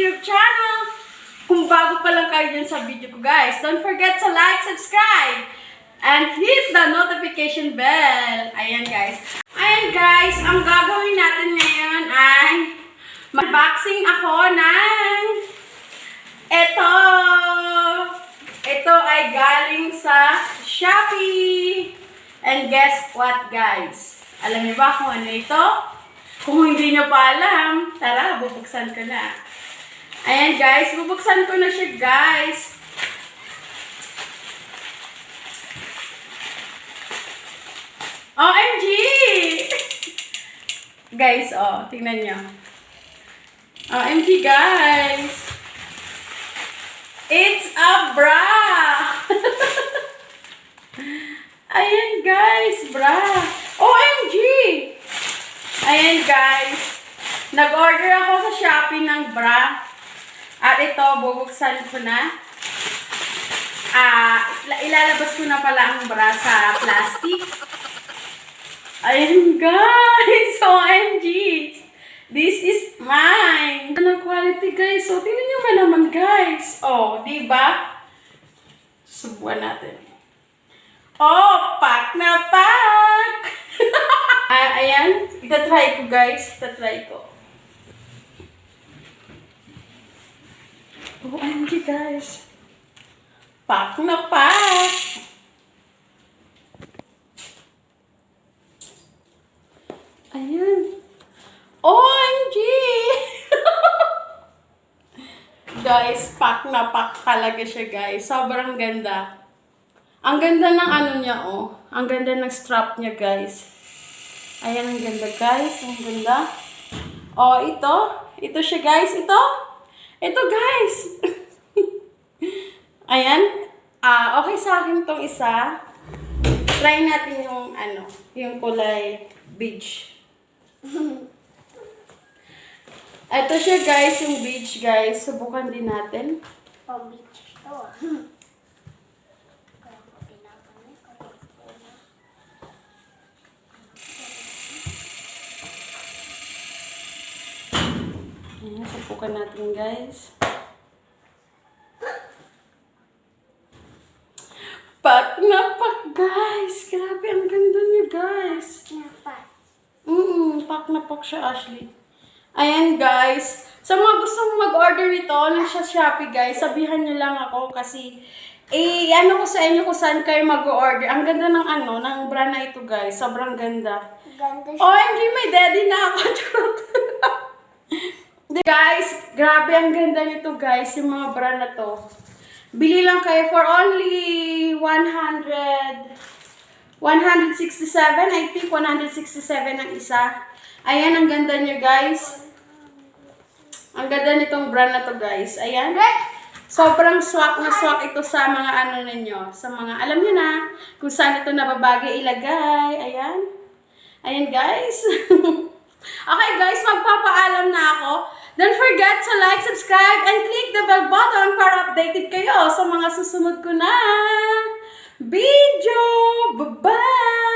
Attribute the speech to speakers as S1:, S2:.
S1: YouTube channel. Kung bago pa lang kayo dyan sa video ko guys, don't forget to like, subscribe, and hit the notification bell. Ayan guys. Ayan guys, ang gagawin natin ngayon ay mag-unboxing ako ng ito. Ito ay galing sa Shopee. And guess what guys? Alam niyo ba kung ano ito? Kung hindi niyo pa alam, tara, bubuksan ko na. Ayan guys, bubuksan ko na siya guys. OMG! Guys, oh, tingnan nyo. OMG guys! It's a bra! Ayan guys, bra! OMG! Ayan guys, nag-order ako sa Shopee ng bra. At ito, bubuksan ko na. Ilalabas ko na pala ang bra sa plastic. Ayan guys, OMG! This is mine! Anong quality guys? So, tingnan nyo ba naman guys? Oh, diba? Subukan natin. Oh, pack na pack! Ayan, itatry ko guys. Itatry ko. OMG guys. Pack na pack. Ayan. OMG! Guys, pack na pack talaga siya guys. Sobrang ganda. Ang ganda ng ano niya oh. Ang ganda ng strap niya guys. Ayan, ang ganda guys. Ang ganda. Oh, ito. Ito siya guys. Ito guys. Ayan. Okay sa akin tong isa. Try natin yung ano, yung kulay beige. Ito siya guys, yung beige guys. Subukan din natin.
S2: Oh, beige to.
S1: Ayan, subukan natin guys. Pack na pack guys. Grabe, ang ganda niya guys. Pack na pack siya Ashley. Ayan guys. Sa mga gustong mag-order nito ng sa Shopee guys, sabihan niyo lang ako kasi ano ko sa inyo kung saan kayo mag-order. Ang ganda ng ano, ng brand na ito guys. Sobrang ganda.
S2: Ganda siya.
S1: OMG, may daddy na ako. Guys, grabe ang ganda nito guys, yung mga brand na to. Bili lang kayo for only 167, I think 167 ang isa. Ayan, ang ganda niya guys. Ang ganda nitong brand na to guys. Ayan. Sobrang swak na swak ito sa mga ano ninyo. Sa mga, alam niyo na, kung saan ito nababagay ilagay. Ayan. Ayan guys. Okay guys, magpapaalam na ako. Don't forget to like, subscribe, and click the bell button para updated kayo sa mga susunod ko na video. Bye-bye!